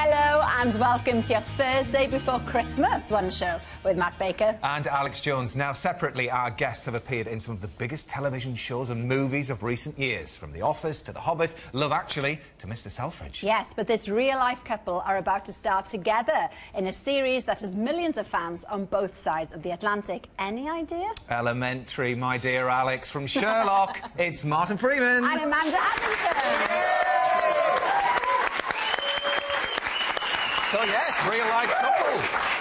Hello and welcome to your Thursday before Christmas One Show with Matt Baker. And Alex Jones. Now, separately, our guests have appeared in some of the biggest television shows and movies of recent years, from The Office to The Hobbit, Love Actually to Mr Selfridge. Yes, but this real-life couple are about to star together in a series that has millions of fans on both sides of the Atlantic. Any idea? Elementary, my dear Alex. From Sherlock, it's Martin Freeman. And Amanda Abbington. So, yes, real-life couple.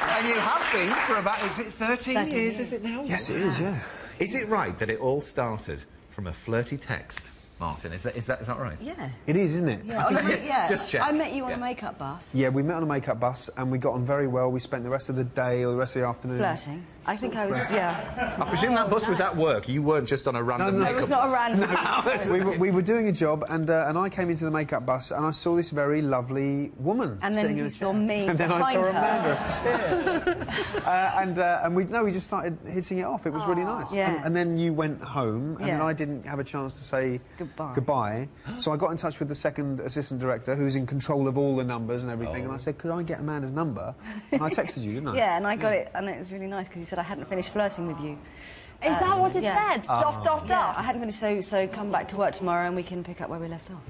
And you have been for about, is it 13 years, is it now? Yes, it is, yeah. Is it right that it all started from a flirty text, Martin? Is that right? Yeah. It is, isn't it? Yeah, yeah. Just check. I met you on a makeup bus. Yeah, we met on a makeup bus and we got on very well. We spent the rest of the day or the rest of the afternoon... Flirting. I think I was, yeah. I presume that bus was at work. You weren't just on a random makeup bus. It was not a random we were doing a job and I came into the makeup bus and I saw this very lovely woman and then you saw me and then I saw Amanda. and we just started hitting it off. It was really nice. Yeah. And then you went home and then I didn't have a chance to say goodbye. So I got in touch with the second assistant director who's in control of all the numbers and everything and I said, could I get Amanda's number? And I texted you, didn't I? Yeah, and I got it and it was really nice because he said I hadn't finished flirting with you. Is that what it said? Dot. I hadn't finished, so come back to work tomorrow and we can pick up where we left off.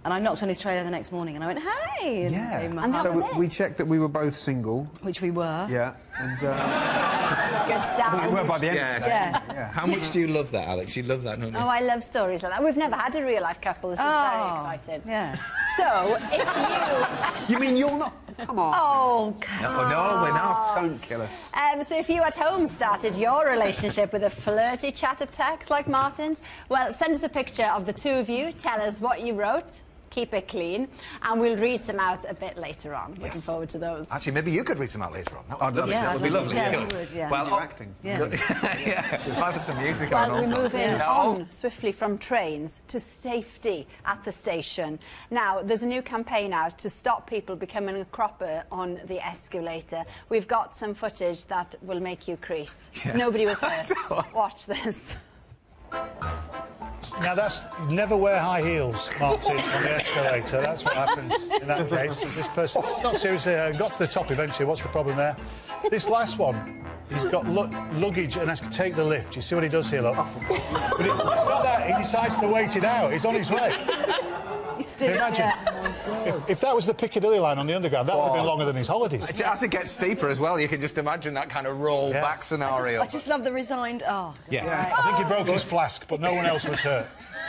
And I knocked on his trailer the next morning and I went, hey! And and that was it. We checked that we were both single. Which we were. Yeah. And, good start. we were by the end. Yeah. How much do you love that, Alex? You love that, don't you? Oh, I love stories like that. We've never had a real-life couple. This is very exciting. Yeah. So, if you... You mean you're not... Come on. Oh, come on. No, we're not. Don't kill us. So if you at home started your relationship with a flirty chat of text like Martin's, well, send us a picture of the two of you. Tell us what you wrote. Keep it clean, and we'll read some out a bit later on. Yes. Looking forward to those. Actually, maybe you could read some out later on. I'd love it. That would be lovely. Yeah, we would, yeah. Well, You're acting. Yeah. We'll have some music Well, on we also. move on swiftly from trains to safety at the station. Now, there's a new campaign out to stop people becoming a cropper on the escalator. We've got some footage that will make you crease. Yeah. Nobody was hurt. Watch this. Now, that's never wear high heels, Martin, on the escalator. That's what happens in that case. This person, not seriously, got to the top eventually. What's the problem there? This last one, he's got luggage and has to take the lift. You see what he does here, look? But it's not that. He decides to wait it out. He's on his way. Can you imagine? If that was the Piccadilly line on the Underground, that would have been longer than his holidays. As it gets steeper as well, you can just imagine that kind of roll-back scenario. I just love the resigned... Oh. Yes. Right. I think he broke his flask, but no one else was hurt.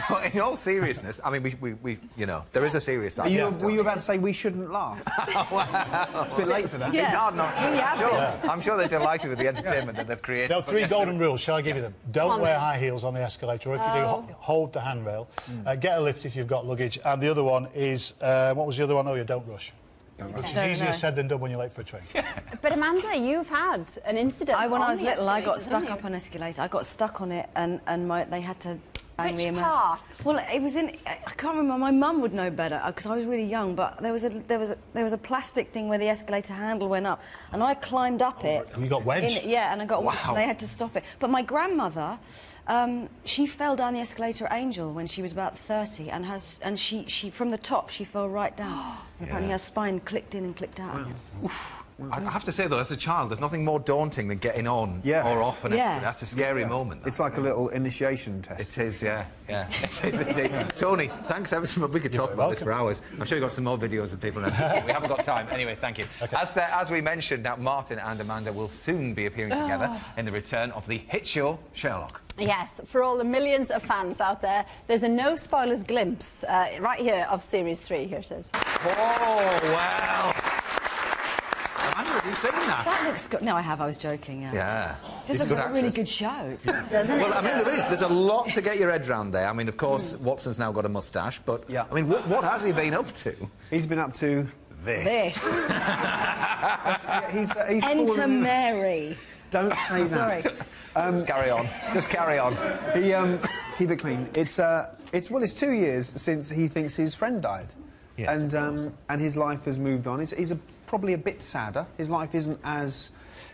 But in all seriousness, I mean, we you know, there is a serious side. Were you about to say we shouldn't laugh? It's a bit late for that. Yeah. It's hard not to. We have I'm sure they're delighted with the entertainment that they've created. There are three golden rules. Shall I give you them? Don't wear high heels on the escalator, or if you do, hold the handrail. Get a lift if you've got luggage. And the other one is... what was the other one? Oh, yeah, don't rush. Which is easier said than done when you're late for a train. But Amanda, you've had an incident. When I was little, I got escalator, stuck didn't up on an escalator. I got stuck on it, and they had to bang me in. Which part? Well, it was in. I can't remember. My mum would know better because I was really young. But there was a plastic thing where the escalator handle went up, and I climbed up it. You got wedged. Yeah, and I got wedged, and they had to stop it. But my grandmother. She fell down the escalator at Angel when she was about 30, and she from the top she fell right down. And apparently her spine clicked in and clicked out. Wow. I have to say, though, as a child, there's nothing more daunting than getting on or off an escalator. That's a scary moment. It's like a little initiation test. It is, yeah. It is indeed. Tony, thanks ever so much. We could talk about this for hours. I'm sure you've got some more videos of people. We haven't got time. Anyway, thank you. Okay. As we mentioned, now Martin and Amanda will soon be appearing together in the return of the hit show Sherlock. Yes, for all the millions of fans out there, there's a no-spoilers glimpse right here of Series 3. Here it is. Oh, wow. Amanda, have you seen that? That looks good. No, I have. I was joking. Yeah. Just a really good show, doesn't it? Well, I mean, there's a lot to get your head round there. I mean, of course, Watson's now got a moustache, but I mean, what has he been up to? He's been up to this. He's Enter fallen... Mary. Don't say that. Sorry. Carry on. Just carry on. Keep it clean. It's 2 years since he thinks his friend died. Yes, and his life has moved on. He's probably a bit sadder. His life isn't as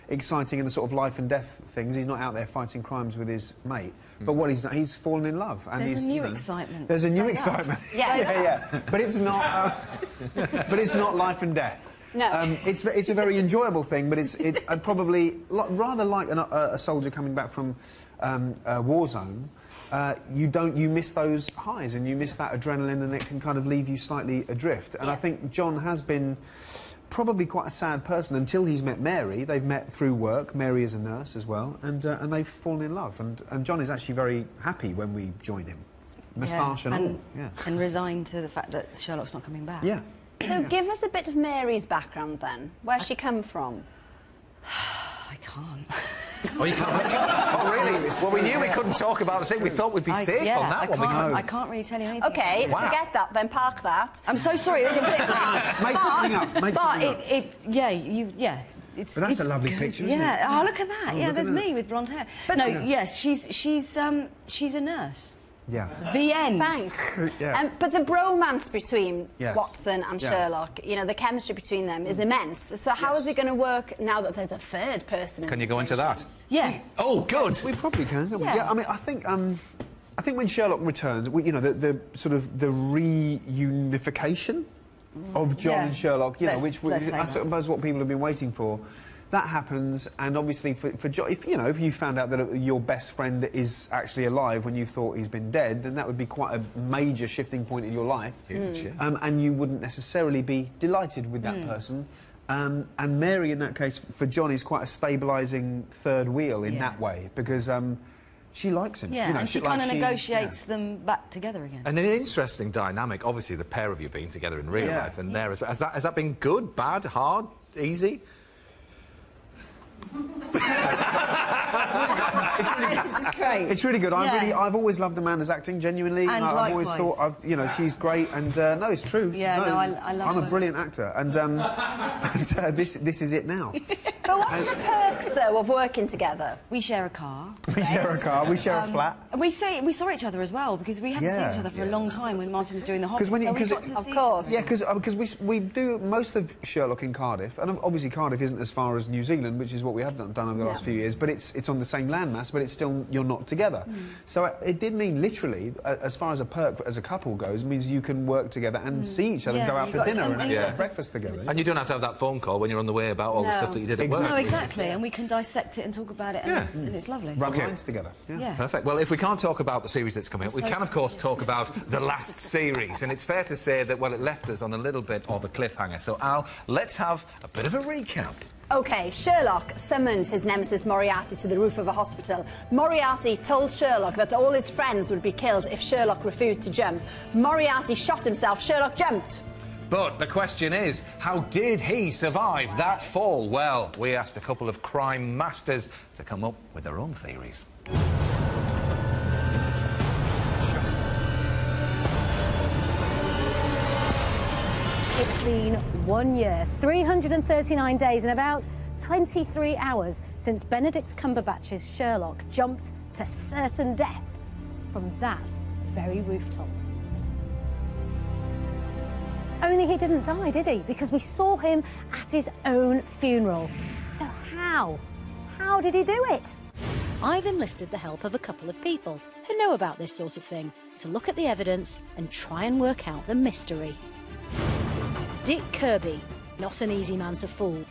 exciting in the sort of life and death things. He's not out there fighting crimes with his mate. But what he's fallen in love. And there's a new excitement. There's a new excitement. Yeah. But it's not. But it's not life and death. No. It's a very enjoyable thing, but it's probably rather like a soldier coming back from a war zone. You miss those highs and you miss that adrenaline, and it can kind of leave you slightly adrift. And I think John has been probably quite a sad person until he's met Mary. They've met through work. Mary is a nurse as well, and they've fallen in love. And John is actually very happy when we join him, moustache and all. Yeah. And resigned to the fact that Sherlock's not coming back. Yeah. So give us a bit of Mary's background then. Where's she come from? I can't. Oh, you can't? Oh, really? Well, we knew we couldn't talk about the thing. We thought we'd be safe on that one. I can't really tell you anything. OK, forget that, then park that. I'm so sorry. Make something up. Make something up. It's, but that's a lovely picture, isn't it? Oh, look at that. Oh, yeah, there's me with blonde hair. But no, yes, she's a nurse. Yeah. The end. Thanks. Yeah. But the bromance between Watson and Sherlock, you know, the chemistry between them is immense. So how is it going to work now that there's a third person? Can you go into that? Yeah. Oh, good. We probably can. Yeah. I mean, I think when Sherlock returns, you know, the sort of the reunification of John and Sherlock, you know, which I suppose what people have been waiting for. That happens, and obviously for John, if you found out that your best friend is actually alive when you thought he's been dead, then that would be quite a major shifting point in your life. Huge, and you wouldn't necessarily be delighted with that person. And Mary, in that case, for John, is quite a stabilising third wheel in that way, because she likes him. Yeah, you know, and she kind of negotiates them back together again. And an interesting dynamic, obviously, the pair of you being together in real life, and there as well. Has that been good, bad, hard, easy? It's really good. This is great. It's really good. I've always loved Amanda's acting, genuinely. And I've always thought, she's great. And no, it's true. Yeah, I love her. I'm a brilliant actor, and this is it now. But what's the perks, though, of working together? We share a car. We share a car. We share a flat. We saw each other as well, because we hadn't seen each other for a long time when Martin was doing The Hobbit. Of course. Yeah, because we do most of Sherlock in Cardiff, and obviously Cardiff isn't as far as New Zealand, which is what we have done over the last few years, but it's on the same landmass, but it's still, you're not together. So it did mean, literally, as far as a perk as a couple goes, means you can work together and see each other and go out for dinner and have breakfast together. And you don't have to have that phone call when you're on the way about all the stuff that you did at work. No, exactly, and we can dissect it and talk about it, and it's lovely. Run lines together. Yeah. Perfect. Well, if we can't talk about the series that's coming up, we can, of course, talk about the last series. And it's fair to say that, well, it left us on a little bit of a cliffhanger. So, Al, let's have a bit of a recap. OK, Sherlock summoned his nemesis Moriarty to the roof of a hospital. Moriarty told Sherlock that all his friends would be killed if Sherlock refused to jump. Moriarty shot himself. Sherlock jumped. But the question is, how did he survive that fall? Well, we asked a couple of crime masters to come up with their own theories. It's been 1 year, 339 days and about 23 hours since Benedict Cumberbatch's Sherlock jumped to certain death from that very rooftop. Only he didn't die, did he? Because we saw him at his own funeral. So how? How did he do it? I've enlisted the help of a couple of people who know about this sort of thing to look at the evidence and try and work out the mystery. Dick Kirby, not an easy man to fool.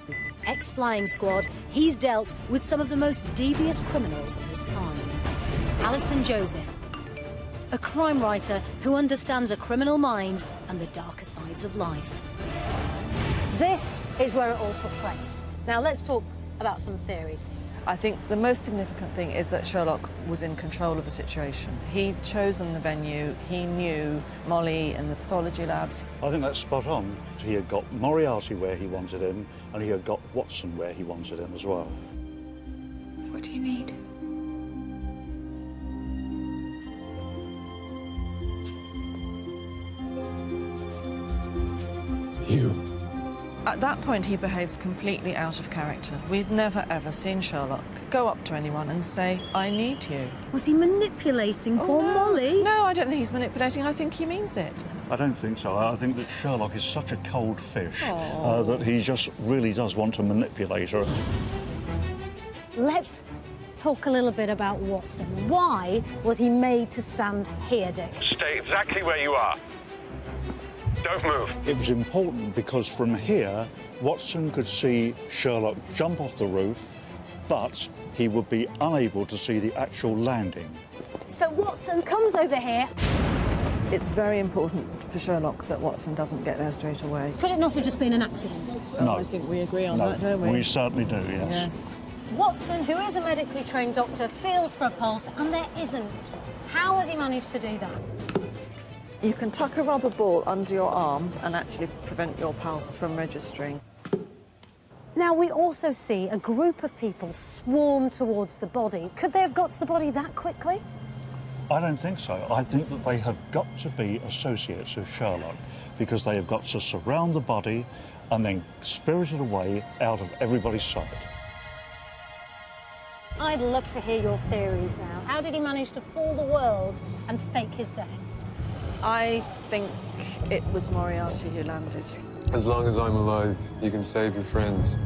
Ex-Flying Squad, he's dealt with some of the most devious criminals of his time. Alison Joseph, a crime writer who understands a criminal mind and the darker sides of life. This is where it all took place. Now let's talk about some theories. I think the most significant thing is that Sherlock was in control of the situation. He'd chosen the venue, he knew Molly and the pathology labs. I think that's spot on. He had got Moriarty where he wanted him, and he had got Watson where he wanted him as well. What do you need? You. At that point, he behaves completely out of character. We've never, ever seen Sherlock go up to anyone and say, I need you. Was he manipulating poor Molly? No, I don't think he's manipulating. I think he means it. I don't think so. I think that Sherlock is such a cold fish that he just really does want to manipulate her. Let's talk a little bit about Watson. Why was he made to stand here, Dick? Stay exactly where you are. Don't move. It was important because from here, Watson could see Sherlock jump off the roof, but he would be unable to see the actual landing. So Watson comes over here. It's very important for Sherlock that Watson doesn't get there straight away. Could it not have just been an accident? No. I think we agree on that, don't we? We certainly do, yes. Watson, who is a medically trained doctor, feels for a pulse and there isn't. How has he managed to do that? You can tuck a rubber ball under your arm and actually prevent your pulse from registering. Now, we also see a group of people swarm towards the body. Could they have got to the body that quickly? I don't think so. I think that they have got to be associates of Sherlock because they have got to surround the body and then spirit it away out of everybody's sight. I'd love to hear your theories now. How did he manage to fool the world and fake his death? I think it was Moriarty who landed. As long as I'm alive, you can save your friends.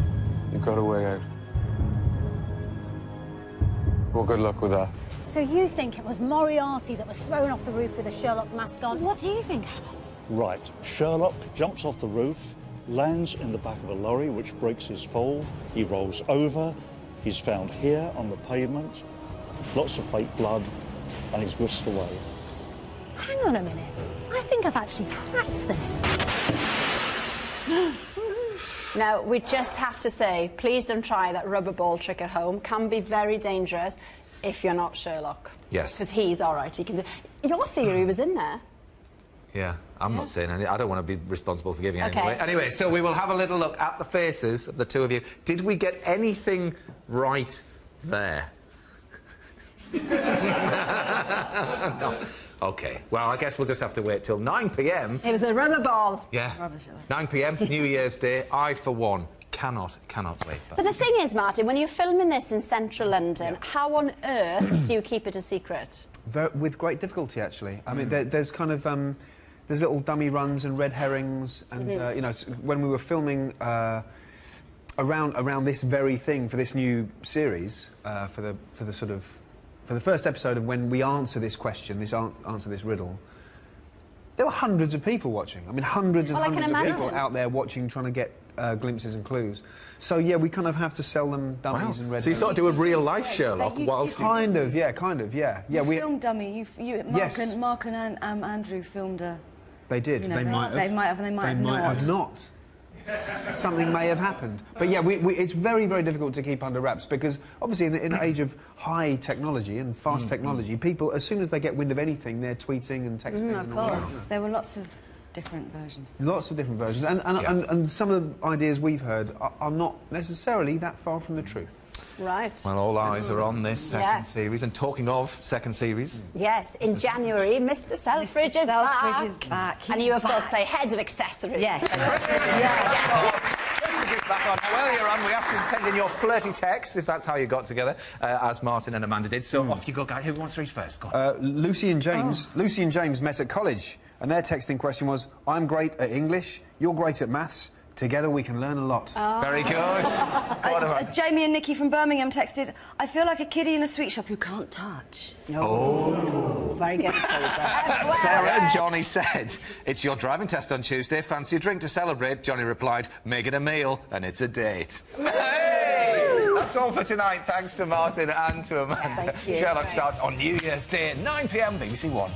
You've got a way out. Well, good luck with that. So you think it was Moriarty that was thrown off the roof with a Sherlock mask on? What do you think happened? Right. Sherlock jumps off the roof, lands in the back of a lorry, which breaks his fall. He rolls over. He's found here on the pavement, lots of fake blood, and he's whisked away. Hang on a minute. I think I've actually cracked this. Now, we just have to say, please don't try that rubber ball trick at home. Can be very dangerous if you're not Sherlock. Yes. Because he's all right. He can do... Your theory was in there. Yeah, I'm not saying any. I don't want to be responsible for giving anything Okay. away. Anyway, so we will have a little look at the faces of the two of you. Did we get anything right there? No. OK, well, I guess we'll just have to wait till 9 p.m. It was the rubber ball. Yeah, 9 p.m, New Year's Day. I, for one, cannot wait. But the thing is, Martin, when you're filming this in central London, how on earth do you keep it a secret? With great difficulty, actually. I mean, there's kind of... there's little dummy runs and red herrings, and, you know, when we were filming around this very thing for this new series, for the first episode of when we answer this question, answer this riddle, there were hundreds of people watching. I mean, hundreds and hundreds of people out there watching, trying to get glimpses and clues. So, yeah, we kind of have to sell them dummies and red herrings. So you sort of do a real-life Sherlock whilst... Kind of, yeah. You filmed dummy. Mark and Andrew filmed a... They did. You know, they might have. They might have not. Something may have happened. But yeah, it's very, very difficult to keep under wraps because obviously in an age of high technology and fast technology, people, as soon as they get wind of anything, they're tweeting and texting. Of course. There were lots of different versions. Lots of different versions. And some of the ideas we've heard are not necessarily that far from the truth. Right. Well, all eyes are on this second series. And talking of second series... Yes, in January, Mr. Selfridge is back. And you, of course, play head of accessories. Yes. Christmas is back on. Now, earlier on, we asked you to send in your flirty texts, if that's how you got together, as Martin and Amanda did. So off you go, guys. Who wants to read first? Go on. Lucy and James. Lucy and James met at college, and their texting question was, I'm great at English, you're great at maths, together we can learn a lot. Very good. Jamie and Nikki from Birmingham texted, I feel like a kiddie in a sweet shop who can't touch. Very good. Sarah and Johnny said, it's your driving test on Tuesday. Fancy a drink to celebrate? Johnny replied, make it a meal, and it's a date. Hey! That's all for tonight. Thanks to Martin and to Amanda. Thank you. Sherlock starts on New Year's Day, 9 p.m, BBC One.